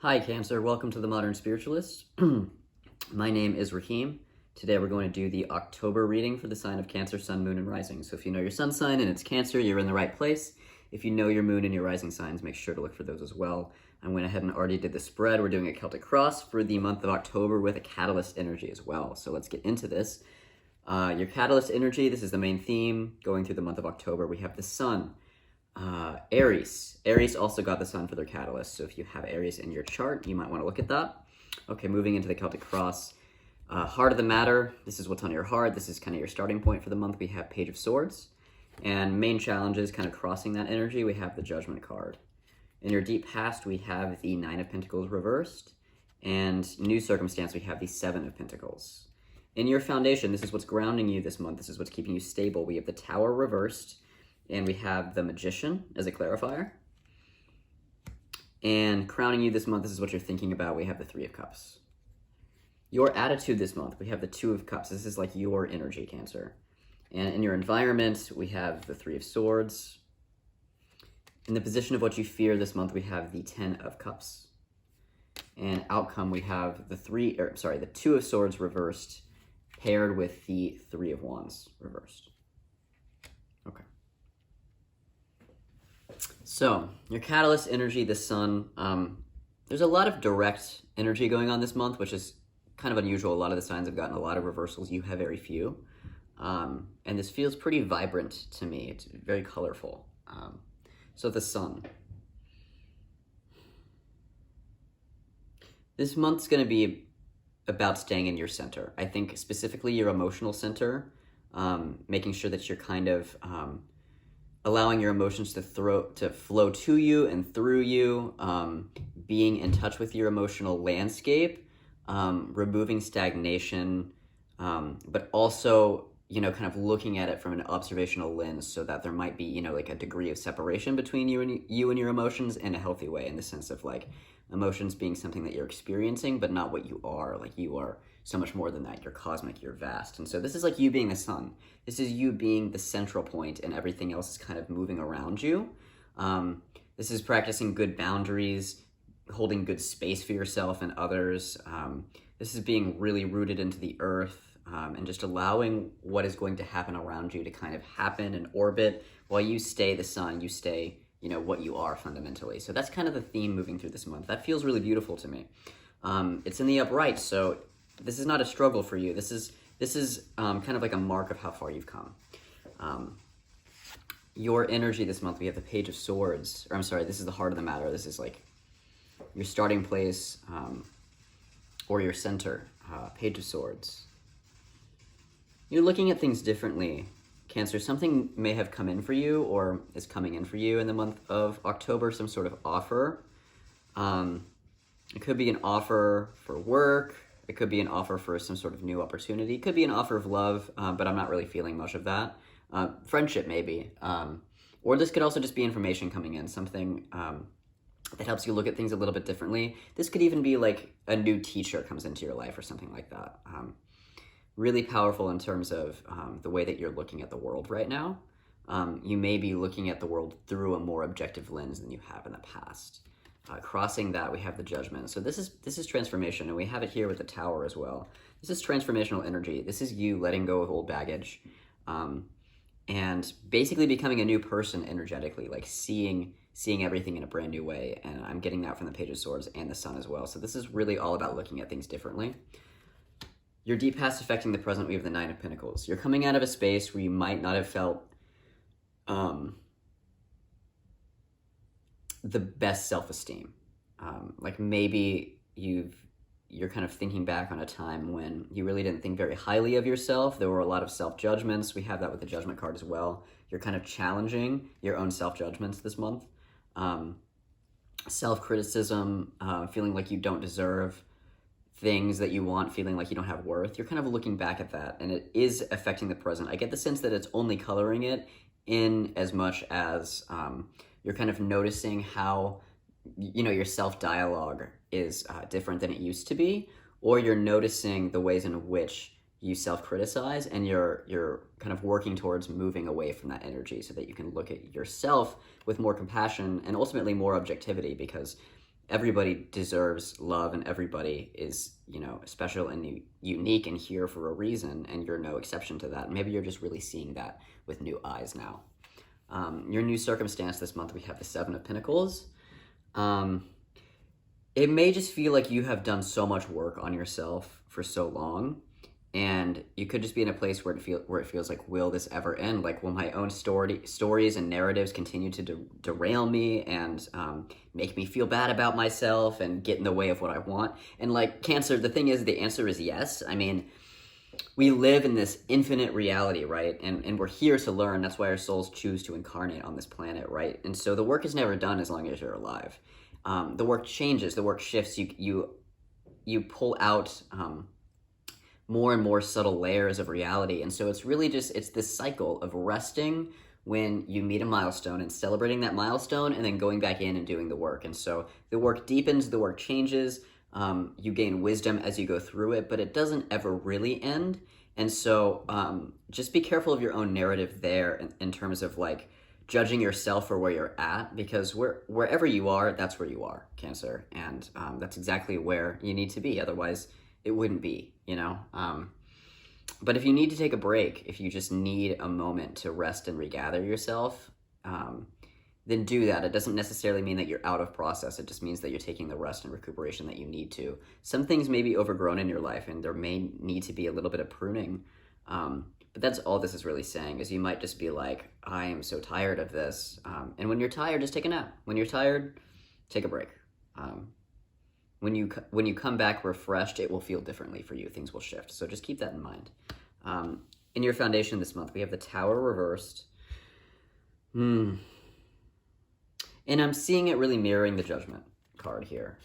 Hi, Cancer. Welcome to the Modern Spiritualist. My name is Raheem. Today we're going to do the October reading for the sign of Cancer, Sun, Moon, and Rising. So if you know your sun sign and it's Cancer, you're in the right place. If you know your moon and your rising signs, make sure to look for those as well. I went ahead and already did the spread. We're doing a Celtic cross for the month of October with a catalyst energy as well. So let's get into this. Your catalyst energy, this is the main theme going through the month of October. We have the sun. Aries. Aries also got the sun for their catalyst. So if you have Aries in your chart, you might want to look at that. Okay, moving into the Celtic cross. Heart of the matter. This is what's on your heart. This is kind of your starting point for the month. We have Page of Swords. And main challenges kind of crossing that energy. We have the Judgment card. In your deep past, we have the Nine of Pentacles reversed. And new circumstance, we have the Seven of Pentacles. In your foundation, this is what's grounding you this month. This is what's keeping you stable. We have the Tower reversed. And we have the Magician as a clarifier. And crowning you this month, this is what you're thinking about. We have the Three of Cups. Your attitude this month, we have the Two of Cups. This is like your energy, Cancer. And in your environment, we have the Three of Swords. In the position of what you fear this month, we have the Ten of Cups. And outcome, we have the Two of Swords reversed, paired with the Three of Wands reversed. Okay. So, your catalyst energy, the sun, there's a lot of direct energy going on this month, which is kind of unusual. A lot of the signs have gotten a lot of reversals. You have very few. And this feels pretty vibrant to me. It's very colorful. So the sun. This month's going to be about staying in your center. I think specifically your emotional center, making sure that you're kind of allowing your emotions to flow to you and through you, being in touch with your emotional landscape, removing stagnation, but also, kind of looking at it from an observational lens so that there might be, like a degree of separation between you and your emotions in a healthy way, in the sense of like emotions being something that you're experiencing, but not what you are. Like you are so much more than that. You're cosmic, you're vast. And so this is like you being the sun. This is you being the central point and everything else is kind of moving around you. This is practicing good boundaries, holding good space for yourself and others. This is being really rooted into the earth, and just allowing what is going to happen around you to kind of happen and orbit while you stay the sun, you stay, what you are fundamentally. So that's kind of the theme moving through this month. That feels really beautiful to me. It's in the upright, so this is not a struggle for you. This is kind of like a mark of how far you've come. Your energy this month, we have the Page of Swords. This is the heart of the matter. This is like your starting place, or your center. Page of Swords. You're looking at things differently, Cancer. Something may have come in for you or is coming in for you in the month of October, some sort of offer. It could be an offer for work. It could be an offer for some sort of new opportunity. It could be an offer of love, but I'm not really feeling much of that. Friendship, maybe. Or this could also just be information coming in, something that helps you look at things a little bit differently. This could even be like a new teacher comes into your life or something like that. Really powerful in terms of the way that you're looking at the world right now. You may be looking at the world through a more objective lens than you have in the past. Crossing that, we have the Judgment. So this is transformation, and we have it here with the Tower as well. This is transformational energy. This is you letting go of old baggage, and basically becoming a new person energetically, like seeing everything in a brand new way. And I'm getting that from the Page of Swords and the Sun as well. So this is really all about looking at things differently. Your deep past affecting the present, we have the Nine of Pentacles. You're coming out of a space where you might not have felt the best self-esteem. Like maybe you're kind of thinking back on a time when you really didn't think very highly of yourself. There were a lot of self-judgments. We have that with the Judgment card as well. You're kind of challenging your own self-judgments this month. Self-criticism, feeling like you don't deserve things that you want, feeling like you don't have worth. You're kind of looking back at that, and it is affecting the present. I get the sense that it's only coloring it in as much as you're kind of noticing how, your self-dialogue is different than it used to be, or you're noticing the ways in which you self-criticize, and you're kind of working towards moving away from that energy so that you can look at yourself with more compassion and ultimately more objectivity, because everybody deserves love, and everybody is, special and unique and here for a reason, and you're no exception to that. Maybe you're just really seeing that with new eyes now. Your new circumstance this month, we have the Seven of Pentacles. It may just feel like you have done so much work on yourself for so long, and you could just be in a place where it feels like, will this ever end? Like, will my own stories and narratives continue to derail me and make me feel bad about myself and get in the way of what I want? And like Cancer, the thing is, the answer is yes. I mean, we live in this infinite reality, right? And we're here to learn. That's why our souls choose to incarnate on this planet, right? And so the work is never done as long as you're alive. The work changes, the work shifts. You pull out more and more subtle layers of reality. And so it's really it's this cycle of resting when you meet a milestone and celebrating that milestone, and then going back in and doing the work. And so the work deepens, the work changes. You gain wisdom as you go through it, but it doesn't ever really end. And so just be careful of your own narrative there in terms of like judging yourself for where you're at, because wherever you are, that's where you are, Cancer. And that's exactly where you need to be. Otherwise, it wouldn't be, But if you need to take a break, if you just need a moment to rest and regather yourself, then do that. It doesn't necessarily mean that you're out of process. It just means that you're taking the rest and recuperation that you need to. Some things may be overgrown in your life, and there may need to be a little bit of pruning. But that's all this is really saying, is you might just be like, I am so tired of this. And when you're tired, just take a nap. When you're tired, take a break. When you come back refreshed, it will feel differently for you. Things will shift. So just keep that in mind. In your foundation this month, we have the Tower reversed. And I'm seeing it really mirroring the Judgment card here.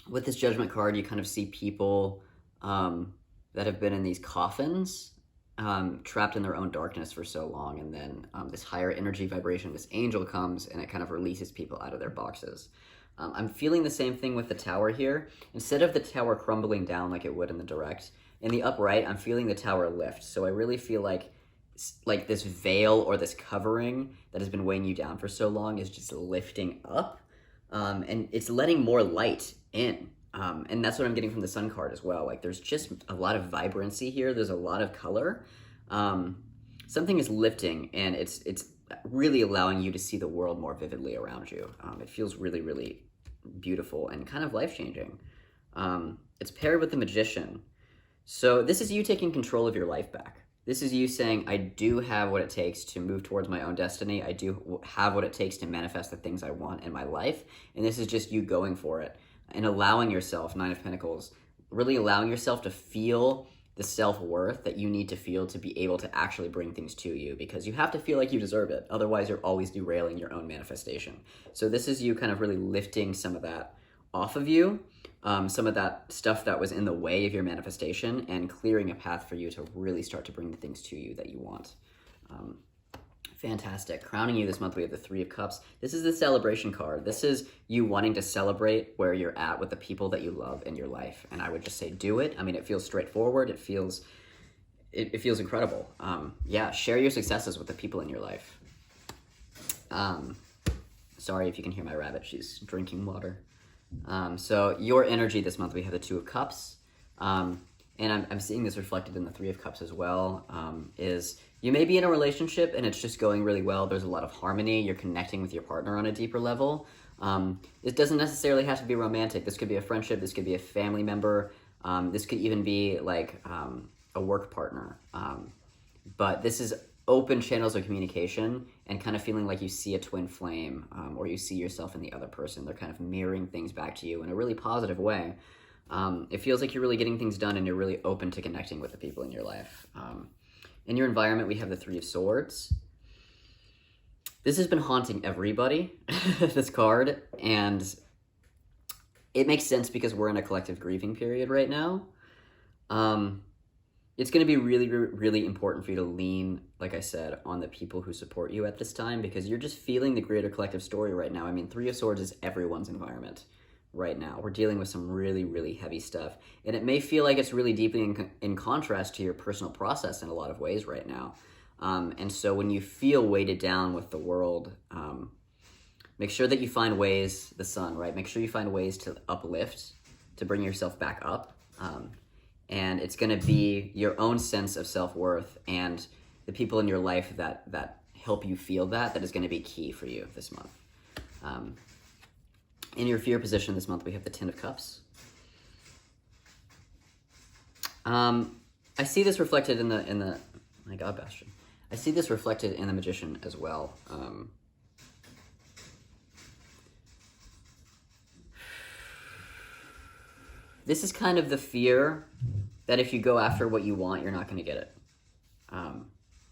With this Judgment card, you kind of see people that have been in these coffins, trapped in their own darkness for so long. And then this higher energy vibration, this angel comes, and it kind of releases people out of their boxes. I'm feeling the same thing with the Tower here. Instead of the Tower crumbling down like it would in the direct, in the upright, I'm feeling the Tower lift. So I really feel like this veil or this covering that has been weighing you down for so long is just lifting up, and it's letting more light in. And that's what I'm getting from the Sun card as well. Like, there's just a lot of vibrancy here. There's a lot of color. Something is lifting, and it's really allowing you to see the world more vividly around you. It feels really, really beautiful and kind of life-changing. It's paired with the Magician. So this is you taking control of your life back. This is you saying, I do have what it takes to move towards my own destiny. I do have what it takes to manifest the things I want in my life. And this is just you going for it and allowing yourself, Nine of Pentacles, really allowing yourself to feel the self-worth that you need to feel to be able to actually bring things to you, because you have to feel like you deserve it. Otherwise, you're always derailing your own manifestation. So this is you kind of really lifting some of that off of you, some of that stuff that was in the way of your manifestation, and clearing a path for you to really start to bring the things to you that you want. Fantastic. Crowning you this month, we have the Three of Cups. This is the celebration card. This is you wanting to celebrate where you're at with the people that you love in your life. And I would just say, do it. I mean, it feels straightforward. It feels incredible. Yeah, share your successes with the people in your life. Sorry if you can hear my rabbit. She's drinking water. So your energy this month, we have the Two of Cups. And I'm seeing this reflected in the Three of Cups as well, is you may be in a relationship and it's just going really well. There's a lot of harmony. You're connecting with your partner on a deeper level. It doesn't necessarily have to be romantic. This could be a friendship. This could be a family member. This could even be like a work partner. But this is open channels of communication and kind of feeling like you see a twin flame, or you see yourself in the other person. They're kind of mirroring things back to you in a really positive way. It feels like you're really getting things done and you're really open to connecting with the people in your life. In your environment, we have the Three of Swords. This has been haunting everybody, this card, and it makes sense because we're in a collective grieving period right now. It's going to be really, really important for you to lean, like I said, on the people who support you at this time, because you're just feeling the greater collective story right now. I mean, Three of Swords is everyone's environment right now. We're dealing with some really, really heavy stuff. And it may feel like it's really deeply in contrast to your personal process in a lot of ways right now. And so when you feel weighted down with the world, Make sure that you find ways, the sun, right? Make sure you find ways to uplift, to bring yourself back up. And it's going to be your own sense of self-worth and the people in your life that help you feel that is going to be key for you this month. In your fear position this month, we have the Ten of Cups. I see this reflected in the my God, Bastion. I see this reflected in the Magician as well. This is kind of the fear that if you go after what you want, you're not going to get it.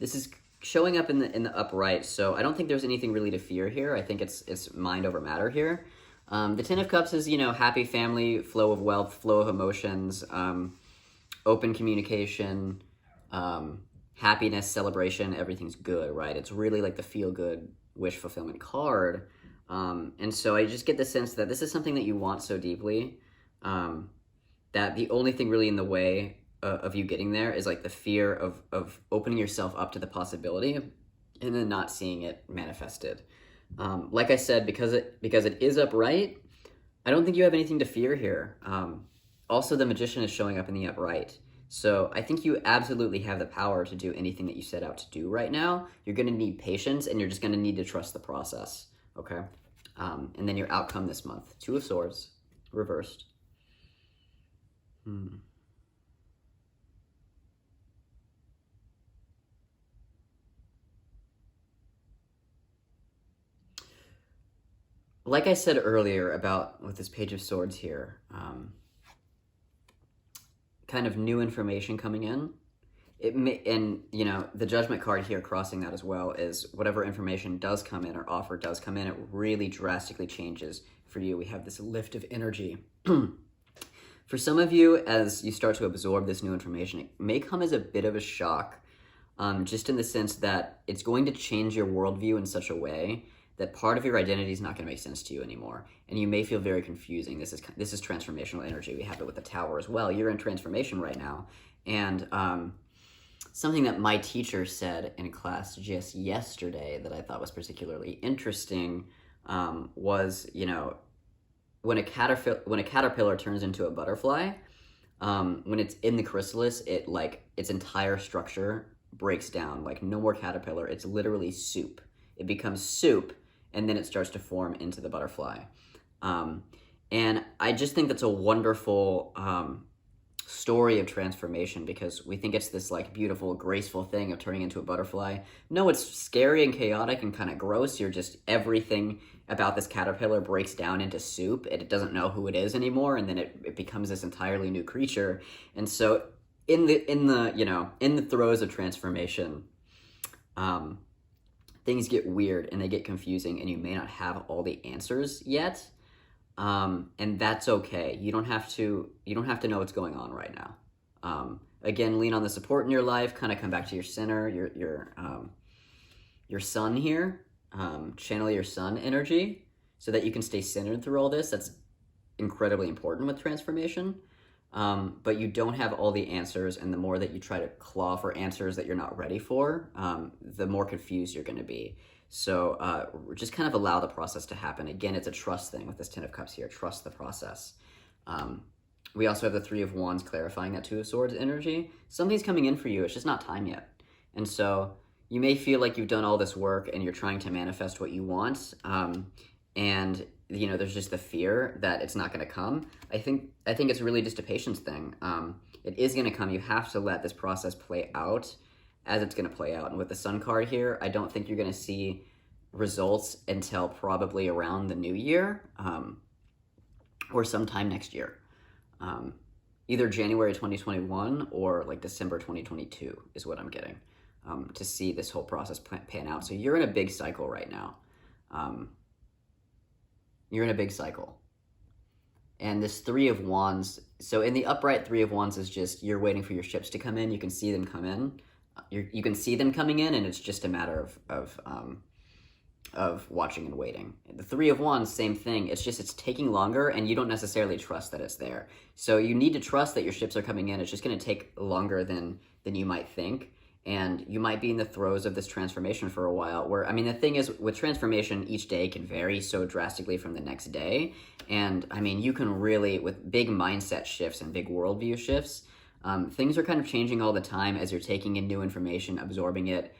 This is showing up in the upright, so I don't think there's anything really to fear here. I think it's mind over matter here. The Ten of Cups is, happy family, flow of wealth, flow of emotions, open communication, happiness, celebration, everything's good, right? It's really like the feel-good wish fulfillment card. And so I just get the sense that this is something that you want so deeply, that the only thing really in the way of you getting there is like the fear of opening yourself up to the possibility and then not seeing it manifested. Like I said, because it is upright, I don't think you have anything to fear here. Also, the Magician is showing up in the upright. So I think you absolutely have the power to do anything that you set out to do right now. You're going to need patience, and you're just going to need to trust the process, okay? And then your outcome this month. Two of Swords, reversed. Like I said earlier about with this Page of Swords here, kind of new information coming in. The Judgment card here crossing that as well is whatever information does come in or offer does come in, it really drastically changes for you. We have this lift of energy. For some of you, as you start to absorb this new information, it may come as a bit of a shock, just in the sense that it's going to change your worldview in such a way that part of your identity is not going to make sense to you anymore, and you may feel very confusing. This is transformational energy. We have it with the Tower as well. You're in transformation right now, and something that my teacher said in class just yesterday that I thought was particularly interesting was, when a caterpillar turns into a butterfly, when it's in the chrysalis, its entire structure breaks down. Like, no more caterpillar. It's literally soup. It becomes soup, and then it starts to form into the butterfly. And I just think that's a wonderful story of transformation, because we think it's this like beautiful, graceful thing of turning into a butterfly. No, it's scary and chaotic and kind of gross. Everything about this caterpillar breaks down into soup, and it doesn't know who it is anymore, and then it becomes this entirely new creature. And so in the throes of transformation, things get weird and they get confusing, and you may not have all the answers yet. And that's okay. You don't have to know what's going on right now. Again, lean on the support in your life, kind of come back to your center, your sun here, channel your sun energy so that you can stay centered through all this. That's incredibly important with transformation. But you don't have all the answers, and the more that you try to claw for answers that you're not ready for, the more confused you're going to be. So just kind of allow the process to happen. Again, it's a trust thing with this Ten of Cups here. Trust the process. We also have the Three of Wands clarifying that Two of Swords energy. Something's coming in for you. It's just not time yet. And so you may feel like you've done all this work and you're trying to manifest what you want. And there's just the fear that it's not going to come. I think it's really just a patience thing. It is going to come. You have to let this process play out as it's going to play out. And with the Sun card here, I don't think you're going to see results until probably around the new year, or sometime next year. Either January 2021 or like December 2022 is what I'm getting, to see this whole process pan out. So you're in a big cycle right now. You're in a big cycle. And this Three of Wands, so in the upright, Three of Wands is just, you're waiting for your ships to come in. You can see them come in. You can see them coming in, and it's just a matter of watching and waiting. The Three of Wands, same thing. It's taking longer, and you don't necessarily trust that it's there. So you need to trust that your ships are coming in. It's just going to take longer than you might think. And you might be in the throes of this transformation for a while where, I mean, the thing is with transformation, each day can vary so drastically from the next day. And I mean, you can really, with big mindset shifts and big worldview shifts, things are kind of changing all the time as you're taking in new information, absorbing it,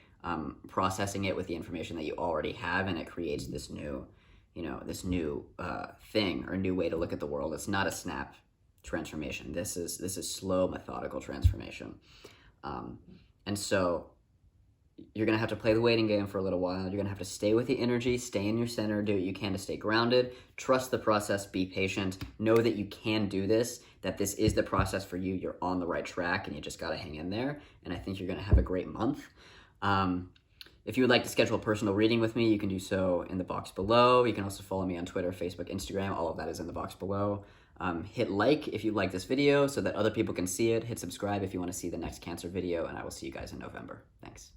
processing it with the information that you already have, and it creates this new, this new thing or new way to look at the world. It's not a snap transformation. This is slow, methodical transformation. And so you're going to have to play the waiting game for a little while. You're going to have to stay with the energy, stay in your center, do what you can to stay grounded, trust the process, be patient, know that you can do this, that this is the process for you, you're on the right track, and you just got to hang in there. And I think you're going to have a great month. If you would like to schedule a personal reading with me, you can do so in the box below. You can also follow me on Twitter, Facebook, Instagram. All of that is in the box below. Hit like if you like this video so that other people can see it. Hit subscribe if you want to see the next cancer video, and I will see you guys in November. Thanks.